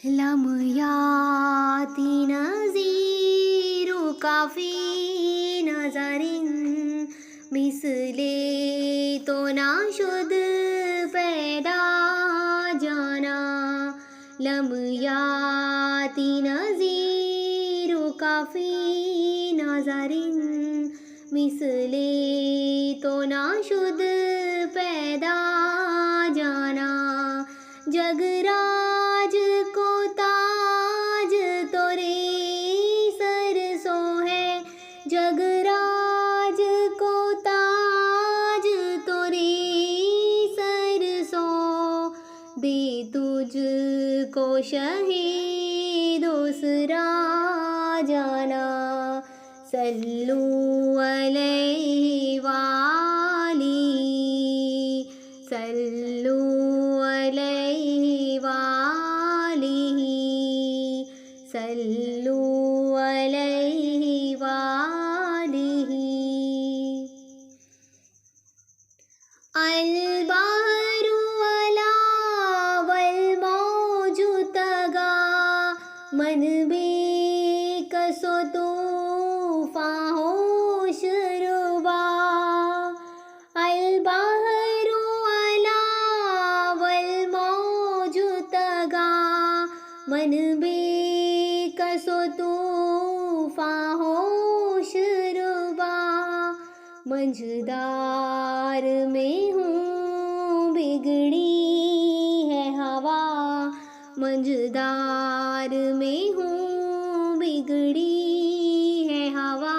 لم یاتی نظیر کافی نظر مثل تو نہ شد پیدا جانا. لم یاتی نظیر کافی نظر مثل تو نہ شد پیدا جانا. جگ راج کو تاج تورے سر سو ہے. جگ راج کو تاج تورے سر سو. دے تجھ کو شہی دوسرا جانا. صلو علیہ وآلہ صلو علیہ وآلہ صلو علیہ وآلہ. البحر علا والموج تگا من بے کس و طوفان ہوش ربا. البحر علا والموج تگا من بے کس و طوفان ہوش ربا. منجدار میں ہوں بگڑی ہے ہوا. منجدار میں ہوں بگڑی ہے ہوا.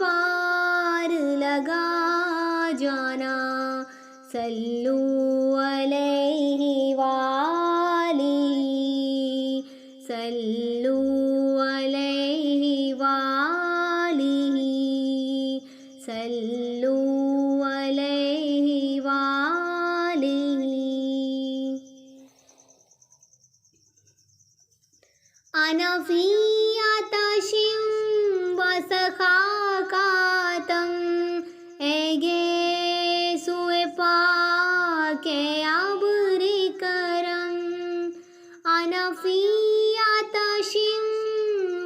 پار لگا جانا. صلو علیہ وآلہ صلو علیہ وآلہ صلو علیہ وآلہ. انا فی آتش وسخاکاتم اے گیسوئے پاک اے ابر کرم. انا فی آتش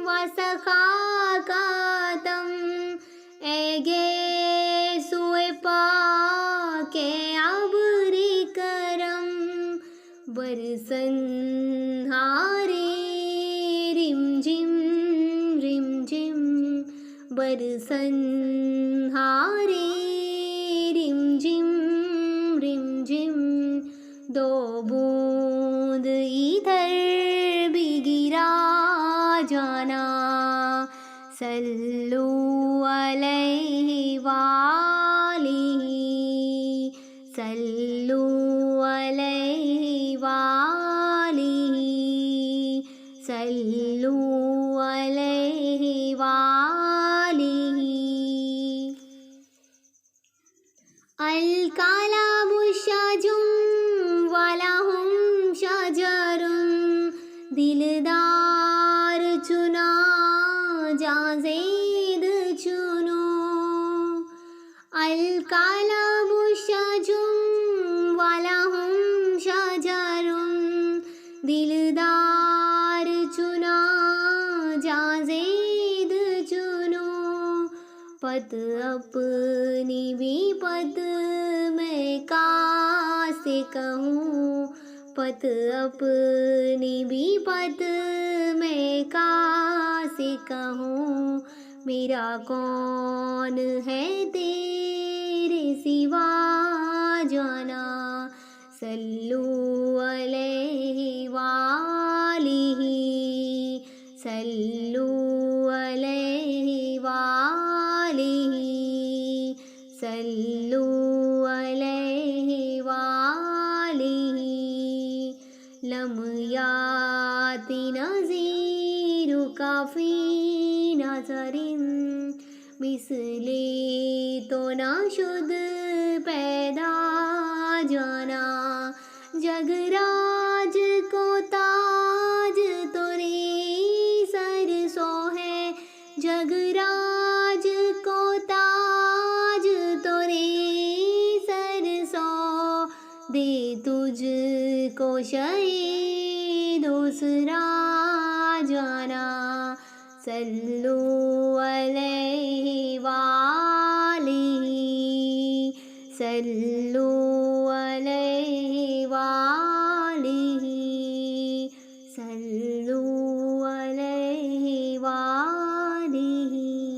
وسخاکاتم اے گیسوئے پاک اے ابر کرم. برسن ہارے رم جم رم جم. برسن ہارے رم جم رم جم. دو بوند ادھر بھی گرا جانا. صلو علیہ وآلہ صلو علیہ وآلہ صلو علیہ وآلہ. الکلام شج ولہم شجر دلدار چنا جاں زید چنو. الکلام شج ولہم شجر دلدار چنا جاں زید چنو. پت اپنی بھی پت میں کاسے کہوں. پت اپنی بھی پت میں کاسے کہوں. میرا کون ہے تیرے سوا جانا. صلو علیہ وآلہ صلو علیہ وآلہ صلو علیہ وآلہ. لم یاتی نظیر کافی نظر مثل تو نہ شد پیدا جانا. جگ راج کو تاج تورے سر سو ہے. جگ راج کو تاج تورے سر سو. دے تجھ کو کو شہید دوسرا جانا صلو علیہ وآلہ صلو علیہ وآلہ صلو علیہ وآلہ